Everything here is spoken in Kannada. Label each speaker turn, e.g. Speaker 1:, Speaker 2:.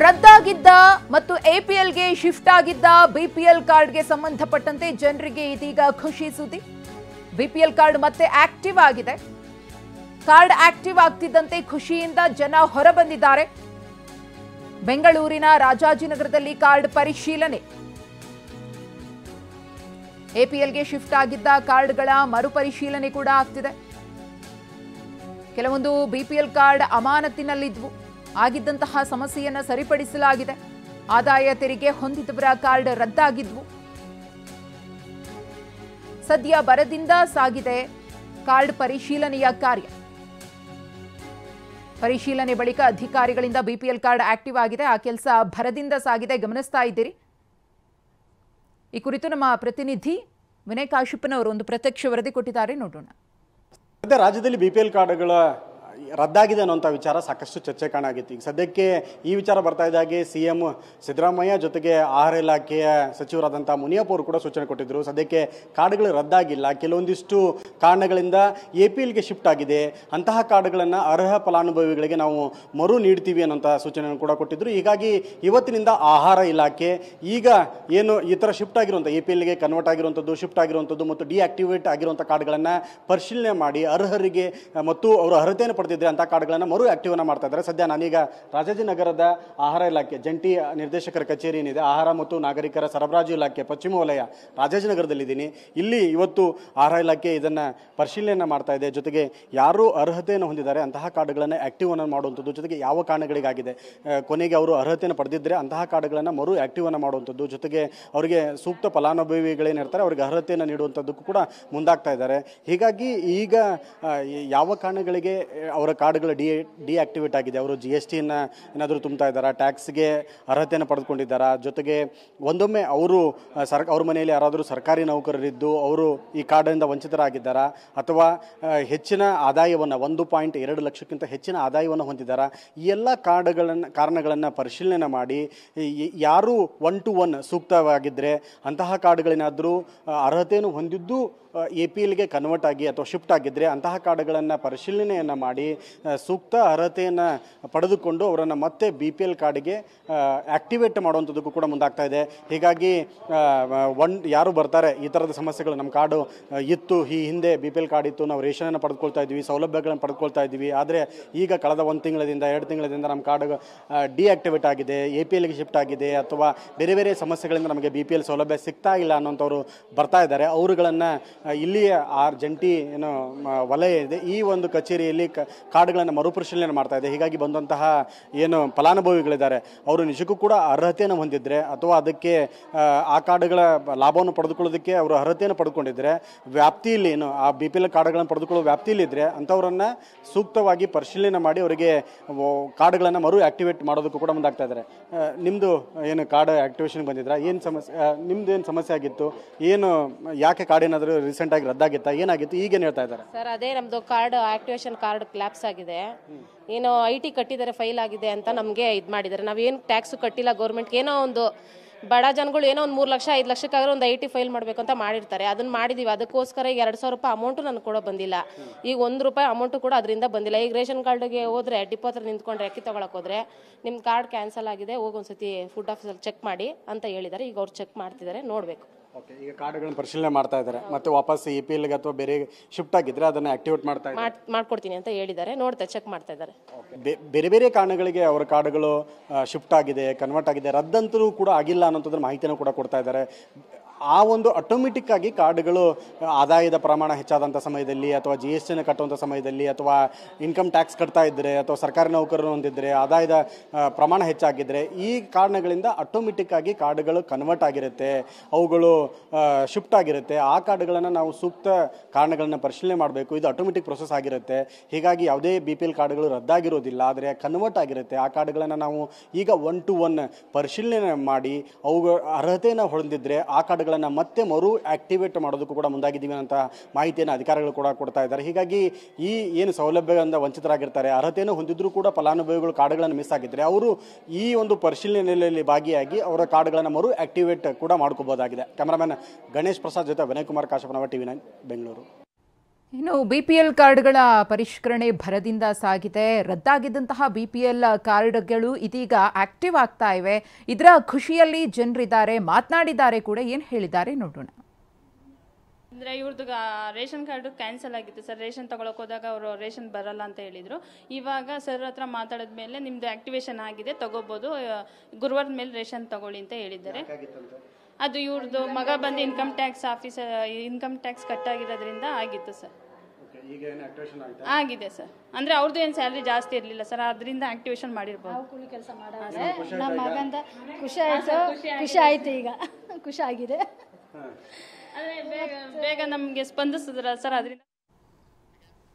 Speaker 1: ರದ್ದಾಗಿದ್ದ ಮತ್ತು ಎಪಿಎಲ್ಗೆ ಶಿಫ್ಟ್ ಆಗಿದ್ದ ಬಿಪಿಎಲ್ ಕಾರ್ಡ್ಗೆ ಸಂಬಂಧಪಟ್ಟಂತೆ ಜನರಿಗೆ ಇದೀಗ ಖುಷಿ ಸುದ್ದಿ. ಬಿಪಿಎಲ್ ಕಾರ್ಡ್ ಮತ್ತೆ ಆಕ್ಟಿವ್ ಆಗಿದೆ. ಕಾರ್ಡ್ ಆಕ್ಟಿವ್ ಆಗ್ತಿದ್ದಂತೆ ಖುಷಿಯಿಂದ ಜನ ಹೊರಬಂದಿದ್ದಾರೆ. ಬೆಂಗಳೂರಿನ ರಾಜಾಜಿನಗರದಲ್ಲಿ ಕಾರ್ಡ್ ಪರಿಶೀಲನೆ. ಎಪಿಎಲ್ಗೆ ಶಿಫ್ಟ್ ಆಗಿದ್ದ ಕಾರ್ಡ್ಗಳ ಮರುಪರಿಶೀಲನೆ ಕೂಡ ಆಗ್ತಿದೆ. ಕೆಲವೊಂದು ಬಿಪಿಎಲ್ ಕಾರ್ಡ್ ಅಮಾನತಿನಲ್ಲಿದ್ವು. ಆಗಿದ್ದಂತಹ ಸಮಸ್ಯೆಯನ್ನು ಸರಿಪಡಿಸಲಾಗಿದೆ. ಆದಾಯ ತೆರಿಗೆ ಹೊಂದಿದವರ ಕಾರ್ಡ್ ರದ್ದಾಗಿದ್ವು. ಸದ್ಯ ಬರದಿಂದ ಸಾಗಿದೆ ಕಾರ್ಡ್ ಪರಿಶೀಲನೆಯ ಕಾರ್ಯ. ಪರಿಶೀಲನೆ ಬಳಿಕ ಅಧಿಕಾರಿಗಳಿಂದ ಬಿಪಿಎಲ್ ಕಾರ್ಡ್ ಆಕ್ಟಿವ್ ಆಗಿದೆ. ಆ ಕೆಲಸ ಭರದಿಂದ ಸಾಗಿದೆ, ಗಮನಿಸ್ತಾ ಇದ್ದೀರಿ. ಈ ಕುರಿತು ನಮ್ಮ ಪ್ರತಿನಿಧಿ ವಿನಯ್ ಕಾಶಪ್ಪನವರು ಒಂದು ಪ್ರತ್ಯಕ್ಷ ವರದಿ ಕೊಟ್ಟಿದ್ದಾರೆ, ನೋಡೋಣ.
Speaker 2: ರಾಜ್ಯದಲ್ಲಿ ಬಿಪಿಎಲ್ ಕಾರ್ಡ್ಗಳ ರದ್ದಾಗಿದೆ ಅನ್ನೋಂಥ ವಿಚಾರ ಸಾಕಷ್ಟು ಚರ್ಚೆ ಕಾಣಾಗಿತ್ತು. ಈಗ ಸದ್ಯಕ್ಕೆ ಈ ವಿಚಾರ ಬರ್ತಾ ಇದ್ದಾಗೆ ಸಿಎಂ ಸಿದ್ದರಾಮಯ್ಯ ಜೊತೆಗೆ ಆಹಾರ ಇಲಾಖೆಯ ಸಚಿವರಾದಂಥ ಮುನಿಯಪ್ಪ ಅವರು ಕೂಡ ಸೂಚನೆ ಕೊಟ್ಟಿದ್ದರು. ಸದ್ಯಕ್ಕೆ ಕಾರ್ಡ್ಗಳು ರದ್ದಾಗಿಲ್ಲ, ಕೆಲವೊಂದಿಷ್ಟು ಕಾರಣಗಳಿಂದ ಎಪಿಎಲ್ಗೆ ಶಿಫ್ಟ್ ಆಗಿದೆ, ಅಂತಹ ಕಾರ್ಡ್ಗಳನ್ನು ಅರ್ಹ ಫಲಾನುಭವಿಗಳಿಗೆ ನಾವು ಮರು ನೀಡ್ತೀವಿ ಅನ್ನೋಂಥ ಸೂಚನೆಯನ್ನು ಕೂಡ ಕೊಟ್ಟಿದ್ದರು. ಹೀಗಾಗಿ ಇವತ್ತಿನಿಂದ ಆಹಾರ ಇಲಾಖೆ ಈಗ ಏನು ಈ ಥರ ಶಿಫ್ಟ್ ಆಗಿರುವಂಥ ಎಪಿಎಲ್ಗೆ ಕನ್ವರ್ಟ್ ಆಗಿರುವಂಥದ್ದು, ಶಿಫ್ಟ್ ಆಗಿರುವಂಥದ್ದು ಮತ್ತು ಡಿಆಕ್ಟಿವೇಟ್ ಆಗಿರುವಂಥ ಕಾರ್ಡ್ಗಳನ್ನು ಪರಿಶೀಲನೆ ಮಾಡಿ ಅರ್ಹರಿಗೆ ಮತ್ತು ಅವರು ಅರ್ಹತೆಯನ್ನು ಪಡೆದಿದ್ದಾರೆ ಅಂತ ಕಾರ್ಡ್ಗಳನ್ನು ಮರು ಆಕ್ಟಿವನ್ನ ಮಾಡ್ತಾ ಇದ್ದಾರೆ. ಸದ್ಯ ನಾನೀಗ ರಾಜಾಜಿನಗರದ ಆಹಾರ ಇಲಾಖೆ ಜಂಟಿ ನಿರ್ದೇಶಕರ ಕಚೇರಿ ಏನಿದೆ, ಆಹಾರ ಮತ್ತು ನಾಗರಿಕರ ಸರಬರಾಜು ಇಲಾಖೆ ಪಶ್ಚಿಮ ವಲಯ ರಾಜಾಜಿನಗರದಲ್ಲಿದ್ದೀನಿ. ಇಲ್ಲಿ ಇವತ್ತು ಆಹಾರ ಇಲಾಖೆ ಇದನ್ನು ಪರಿಶೀಲನೆ ಮಾಡ್ತಾ ಇದೆ. ಜೊತೆಗೆ ಯಾರು ಅರ್ಹತೆಯನ್ನು ಹೊಂದಿದ್ದಾರೆ ಅಂತಹ ಕಾರ್ಡ್ಗಳನ್ನು ಆಕ್ಟಿವ್ ಅನ್ನು ಮಾಡುವಂಥದ್ದು, ಜೊತೆಗೆ ಯಾವ ಕಾರಣಗಳಿಗಾಗಿದೆ ಕೊನೆಗೆ ಅವರು ಅರ್ಹತೆಯನ್ನು ಪಡೆದಿದ್ದರೆ ಅಂತಹ ಕಾರ್ಡ್ಗಳನ್ನು ಮರು ಆಕ್ಟಿವ್ ಅನ್ನು ಮಾಡುವಂಥದ್ದು, ಜೊತೆಗೆ ಅವರಿಗೆ ಸೂಕ್ತ ಫಲಾನುಭವಿಗಳೇನಿರ್ತಾರೆ ಅವರಿಗೆ ಅರ್ಹತೆಯನ್ನು ನೀಡುವಂಥದ್ದಕ್ಕೂ ಕೂಡ ಮುಂದಾಗ್ತಾ ಇದ್ದಾರೆ. ಹೀಗಾಗಿ ಈಗ ಯಾವ ಕಾರಣಗಳಿಗೆ ಅವರ ಕಾರ್ಡ್ಗಳು ಡಿಆಕ್ಟಿವೇಟ್ ಆಗಿದೆ, ಅವರು GST ಏನಾದರೂ ತುಂಬ್ತಾ ಇದ್ದಾರಾ, ಟ್ಯಾಕ್ಸ್ಗೆ ಅರ್ಹತೆಯನ್ನು ಪಡೆದುಕೊಂಡಿದ್ದಾರಾ, ಜೊತೆಗೆ ಒಂದೊಮ್ಮೆ ಅವರು ಅವ್ರ ಮನೆಯಲ್ಲಿ ಯಾರಾದರೂ ಸರ್ಕಾರಿ ನೌಕರರಿದ್ದು ಅವರು ಈ ಕಾರ್ಡಿಂದ ವಂಚಿತರಾಗಿದ್ದಾರಾ, ಅಥವಾ ಹೆಚ್ಚಿನ ಆದಾಯವನ್ನು 1.2 ಲಕ್ಷಕ್ಕಿಂತ ಹೆಚ್ಚಿನ ಆದಾಯವನ್ನು ಹೊಂದಿದ್ದಾರಾ, ಈ ಎಲ್ಲ ಕಾರಣಗಳನ್ನು ಪರಿಶೀಲನೆ ಮಾಡಿ ಯಾರು 1-to-1 ಸೂಕ್ತವಾಗಿದ್ದರೆ ಅಂತಹ ಕಾರ್ಡ್ಗಳೇನಾದರೂ ಅರ್ಹತೆಯನ್ನು ಹೊಂದಿದ್ದು ಎಪಿಎಲ್ಗೆ ಕನ್ವರ್ಟ್ ಆಗಿ ಅಥವಾ ಶಿಫ್ಟ್ ಆಗಿದ್ದರೆ ಅಂತಹ ಕಾರ್ಡ್ಗಳನ್ನು ಪರಿಶೀಲನೆಯನ್ನು ಮಾಡಿ ಸೂಕ್ತ ಅರ್ಹತೆಯನ್ನು ಪಡೆದುಕೊಂಡು ಅವರನ್ನು ಮತ್ತೆ BPL ಕಾರ್ಡ್ಗೆ ಆಕ್ಟಿವೇಟ್ ಮಾಡುವಂಥದ್ದಕ್ಕೂ ಕೂಡ ಮುಂದಾಗ್ತಾ ಇದೆ. ಹೀಗಾಗಿ ಯಾರು ಬರ್ತಾರೆ ಈ ಥರದ ಸಮಸ್ಯೆಗಳು, ನಮ್ಮ ಕಾರ್ಡು ಇತ್ತು, ಈ ಹಿಂದೆ BPL ಕಾರ್ಡ್ ಇತ್ತು, ನಾವು ರೇಷನನ್ನು ಪಡೆದುಕೊಳ್ತಾ ಇದ್ವಿ, ಸೌಲಭ್ಯಗಳನ್ನು ಪಡೆದುಕೊಳ್ತಾ ಇದ್ವಿ, ಆದರೆ ಈಗ ಕಳೆದ 1 ತಿಂಗಳಿಂದ 2 ತಿಂಗಳಿಂದ ನಮ್ಮ ಕಾರ್ಡ್ ಡಿಆಕ್ಟಿವೇಟ್ ಆಗಿದೆ, ಎಪಿಎಲ್ಗೆ ಶಿಫ್ಟ್ ಆಗಿದೆ, ಅಥವಾ ಬೇರೆ ಬೇರೆ ಸಮಸ್ಯೆಗಳಿಂದ ನಮಗೆ BPL ಸೌಲಭ್ಯ ಸಿಗ್ತಾ ಇಲ್ಲ ಅನ್ನೋಂಥವ್ರು ಬರ್ತಾ ಇದ್ದಾರೆ. ಅವರುಗಳನ್ನು ಇಲ್ಲಿಯ ಜಂಟಿ ಏನು ವಲಯ ಇದೆ ಈ ಒಂದು ಕಚೇರಿಯಲ್ಲಿ ಕಾರ್ಡ್ಗಳನ್ನು ಮರುಪರಿಶೀಲನೆ ಮಾಡ್ತಾ ಇದೆ. ಹೀಗಾಗಿ ಬಂದಂತಹ ಏನು ಫಲಾನುಭವಿಗಳಿದ್ದಾರೆ ಅವರು ನಿಜಕ್ಕೂ ಕೂಡ ಅರ್ಹತೆಯನ್ನು ಹೊಂದಿದ್ರೆ ಅಥವಾ ಅದಕ್ಕೆ ಆ ಕಾರ್ಡ್ಗಳ ಲಾಭವನ್ನು ಪಡೆದುಕೊಳ್ಳೋದಕ್ಕೆ ಅವರು ಅರ್ಹತೆಯನ್ನು ಪಡೆದುಕೊಂಡಿದ್ರೆ, ವ್ಯಾಪ್ತಿಯಲ್ಲಿ ಏನು ಆ BPL ಕಾರ್ಡ್ಗಳನ್ನು ಪಡೆದುಕೊಳ್ಳೋ ವ್ಯಾಪ್ತಿಯಲ್ಲಿ ಇದ್ದರೆ ಅಂಥವರನ್ನು ಸೂಕ್ತವಾಗಿ ಪರಿಶೀಲನೆ ಮಾಡಿ ಅವರಿಗೆ ಕಾರ್ಡ್ಗಳನ್ನು ಮರು ಆಕ್ಟಿವೇಟ್ ಮಾಡೋದಕ್ಕೂ ಕೂಡ ಮುಂದಾಗ್ತಾ ಇದ್ದಾರೆ. ನಿಮ್ಮದು ಏನು ಕಾರ್ಡ್ ಆಕ್ಟಿವೇಷನ್ ಬಂದಿದ್ರಾ, ಏನು ಸಮಸ್ಯೆ, ನಿಮ್ದು ಏನು ಸಮಸ್ಯೆ ಆಗಿತ್ತು, ಏನು ಯಾಕೆ ಕಾರ್ಡ್ ಏನಾದರೂ ರೀಸೆಂಟ್ ಆಗಿ ರದ್ದಾಗಿತ್ತಾ, ಏನಾಗಿತ್ತು, ಈಗೇನು ಹೇಳ್ತಾ ಇದ್ದಾರೆ
Speaker 3: ಸರ್? ಅದೇ ನಮ್ದು ಕಾರ್ಡ್ ಆಕ್ಟಿವೇಶನ್ ಕಾರ್ಡ್ ಕ್ಲಾಪ್ಸ್ ಆಗಿದೆ, ಏನೋ IT ಕಟ್ಟಿದ್ದಾರೆ, ಫೈಲ್ ಆಗಿದೆ ಅಂತ ನಮಗೆ ಇದು ಮಾಡಿದ್ದಾರೆ. ನಾವೇನು ಟ್ಯಾಕ್ಸ್ ಕಟ್ಟಿಲ್ಲ ಗೌರ್ಮೆಂಟ್ಗೆ. ಏನೋ ಒಂದು ಬಡ ಜನಗಳು ಏನೋ ಒಂದು 3 ಲಕ್ಷ 5 ಲಕ್ಷಕ್ಕಾದ್ರೂ ಒಂದು IT ಫೈಲ್ ಮಾಡಬೇಕು ಅಂತ ಮಾಡಿರ್ತಾರೆ, ಅದನ್ನ ಮಾಡಿದೀವಿ. ಅದಕ್ಕೋಸ್ಕರ ಈಗ 2,000 ರೂಪಾಯಿ ಅಮೌಂಟು ನನಗೆ ಕೂಡ ಬಂದಿಲ್ಲ. ಈಗ 1 ರೂಪಾಯಿ ಅಮೌಂಟು ಕೂಡ ಅದರಿಂದ ಬಂದಿಲ್ಲ. ಈಗ ರೇಷನ್ ಕಾರ್ಡ್ಗೆ ಹೋದ್ರೆ ಡಿಪೋ ಹತ್ರ ನಿಂತ್ಕೊಂಡ್ರೆ ಅಕ್ಕಿ ತೊಗೊಳಕ್ಕೆ ಹೋದ್ರೆ ನಿಮ್ಮ ಕಾರ್ಡ್ ಕ್ಯಾನ್ಸಲ್ ಆಗಿದೆ, ಹೋಗಿ ಒಂದ್ಸತಿ ಫುಡ್ ಆಫೀಸಲ್ಲಿ ಚೆಕ್ ಮಾಡಿ ಅಂತ ಹೇಳಿದ್ದಾರೆ. ಈಗ ಅವ್ರು ಚೆಕ್ ಮಾಡ್ತಿದ್ದಾರೆ, ನೋಡಬೇಕು.
Speaker 2: ಓಕೆ, ಈಗ ಕಾರ್ಡ್ಗಳನ್ನು ಪರಿಶೀಲನೆ ಮಾಡ್ತಾ ಇದ್ದಾರೆ, ಮತ್ತೆ ವಾಪಸ್ ಎಪಿಎಲ್ಗೆ ಅಥವಾ ಬೇರೆ ಶಿಫ್ಟ್ ಆಗಿದ್ರೆ ಅದನ್ನು ಆಕ್ಟಿವೇಟ್
Speaker 3: ಮಾಡ್ಕೊಡ್ತೀನಿ ಅಂತ ಹೇಳಿದ್ದಾರೆ. ನೋಡ್ತಾ ಚೆಕ್ ಮಾಡ್ತಾ ಇದ್ದಾರೆ.
Speaker 2: ಬೇರೆ ಬೇರೆ ಕಾರಣಗಳಿಗೆ ಅವರ ಕಾರ್ಡ್ಗಳು ಶಿಫ್ಟ್ ಆಗಿದೆ, ಕನ್ವರ್ಟ್ ಆಗಿದೆ, ರದ್ದಂತರೂ ಕೂಡ ಆಗಿಲ್ಲ ಅನ್ನೋಂಥದ್ರ ಮಾಹಿತಿಯನ್ನು ಕೂಡ ಕೊಡ್ತಾ ಇದ್ದಾರೆ. ಆ ಒಂದು ಆಟೋಮೆಟಿಕ್ ಆಗಿ ಕಾರ್ಡ್ಗಳು ಆದಾಯದ ಪ್ರಮಾಣ ಹೆಚ್ಚಾದಂಥ ಸಮಯದಲ್ಲಿ ಅಥವಾ GST ಕಟ್ಟುವಂಥ ಸಮಯದಲ್ಲಿ ಅಥವಾ ಇನ್ಕಮ್ ಟ್ಯಾಕ್ಸ್ ಕಟ್ತಾ ಇದ್ದರೆ ಅಥವಾ ಸರ್ಕಾರಿ ನೌಕರರು ಹೊಂದಿದ್ದರೆ ಆದಾಯದ ಪ್ರಮಾಣ ಹೆಚ್ಚಾಗಿದ್ದರೆ ಈ ಕಾರಣಗಳಿಂದ ಆಟೋಮೆಟಿಕ್ ಆಗಿ ಕಾರ್ಡ್ಗಳು ಕನ್ವರ್ಟ್ ಆಗಿರುತ್ತೆ, ಅವುಗಳು ಶಿಫ್ಟ್ ಆಗಿರುತ್ತೆ. ಆ ಕಾರ್ಡ್ಗಳನ್ನು ನಾವು ಸೂಕ್ತ ಕಾರಣಗಳನ್ನು ಪರಿಶೀಲನೆ ಮಾಡಬೇಕು. ಇದು ಆಟೋಮೆಟಿಕ್ ಪ್ರೊಸೆಸ್ ಆಗಿರುತ್ತೆ. ಹೀಗಾಗಿ ಯಾವುದೇ BPL ಕಾರ್ಡ್ಗಳು ರದ್ದಾಗಿರೋದಿಲ್ಲ, ಆದರೆ ಕನ್ವರ್ಟ್ ಆಗಿರುತ್ತೆ. ಆ ಕಾರ್ಡ್ಗಳನ್ನು ನಾವು ಈಗ 1-to-1 ಪರಿಶೀಲನೆ ಮಾಡಿ ಅವುಗಳ ಅರ್ಹತೆಯನ್ನು ಹೊಂದಿದ್ರೆ ಆ ಕಾರ್ಡ್ಗಳನ್ನು ಮತ್ತೆ ಮರು ಆಕ್ಟಿವೇಟ್ ಮಾಡೋದಕ್ಕೂ ಕೂಡ ಮುಂದಾಗಿದ್ದೀವಿ ಅಂತ ಮಾಹಿತಿಯನ್ನು ಅಧಿಕಾರಿಗಳು ಕೂಡ ಕೊಡ್ತಾ ಇದ್ದಾರೆ. ಹೀಗಾಗಿ ಈ ಏನು ಸೌಲಭ್ಯಗಳಿಂದ ವಂಚಿತರಾಗಿರ್ತಾರೆ, ಅರ್ಹತೆಯನ್ನು ಹೊಂದಿದ್ರೂ ಕೂಡ ಫಲಾನುಭವಿಗಳು ಕಾರ್ಡ್ಗಳನ್ನು ಮಿಸ್ ಆಗಿದ್ದರೆ ಅವರು ಈ ಒಂದು ಪರಿಶೀಲನೆಯಲ್ಲಿ ಭಾಗಿಯಾಗಿ ಅವರ ಕಾರ್ಡ್ಗಳನ್ನು ಮರು ಆಕ್ಟಿವೇಟ್ ಕೂಡ ಮಾಡ್ಕೋಬಹುದಾಗಿದೆ. ಕ್ಯಾಮರಾಮನ್ ಗಣೇಶ್ ಪ್ರಸಾದ್ ಜೊತೆ ವಿನಯ್ ಕುಮಾರ್ ಕಾಶಪ್ಪನವರ TV9 ಬೆಂಗಳೂರು.
Speaker 1: ಇನ್ನು BPL ಕಾರ್ಡ್ಗಳ ಪರಿಷ್ಕರಣೆ ಭರದಿಂದ ಸಾಗಿದೆ. ರದ್ದಾಗಿದ್ದಂತಹ BPL ಕಾರ್ಡ್ಗಳು ಇದೀಗ ಆಕ್ಟಿವ್ ಆಗ್ತಾ ಇವೆ. ಇದರ ಖುಷಿಯಲ್ಲಿ ಜನರಿದ್ದಾರೆ, ಮಾತನಾಡಿದ್ದಾರೆ ಕೂಡ. ಏನು ಹೇಳಿದ್ದಾರೆ ನೋಡೋಣ.
Speaker 4: ಅಂದರೆ ಇವ್ರದ್ದು ರೇಷನ್ ಕಾರ್ಡು ಕ್ಯಾನ್ಸಲ್ ಆಗಿತ್ತು ಸರ್. ರೇಷನ್ ತಗೊಳಕ್ಕೆ ಹೋದಾಗ ಅವರು ರೇಷನ್ ಬರಲ್ಲ ಅಂತ ಹೇಳಿದರು. ಇವಾಗ ಸರ್ ಹತ್ರ ಮಾತಾಡಿದ್ಮೇಲೆ ನಿಮ್ಮದು ಆ್ಯಕ್ಟಿವೇಶನ್ ಆಗಿದೆ, ತಗೋಬೋದು, ಗುರುವಾರದ ಮೇಲೆ ರೇಷನ್ ತಗೊಳ್ಳಿ ಅಂತ ಹೇಳಿದ್ದಾರೆ. ಅದು ಇವ್ರದ್ದು ಮಗ ಬಂದು ಇನ್ಕಮ್ ಟ್ಯಾಕ್ಸ್ ಕಟ್ ಆಗಿರೋದ್ರಿಂದ ಆಗಿತ್ತು ಸರ್. ಆಗಿದೆ ಸರ್. ಅಂದರೆ ಅವ್ರದ್ದು ಏನು ಸ್ಯಾಲ್ರಿ ಜಾಸ್ತಿ ಇರಲಿಲ್ಲ ಸರ್, ಅದರಿಂದ ಆ್ಯಕ್ಟಿವೇಶನ್ ಮಾಡಿರ್ಬೋದು.
Speaker 5: ಕೂಲಿ ಕೆಲಸ ಮಾಡೋದ್ರೆ ನಮ್ಮ ಮಗಂದ ಖುಷಿ ಆಯಿತು ಈಗ ಖುಷಿ ಆಗಿದೆ.
Speaker 4: ಆದರೆ ಬೇಗ ನಮಗೆ ಸ್ಪಂದಿಸಿದ್ರ ಸರ್, ಅದರಿಂದ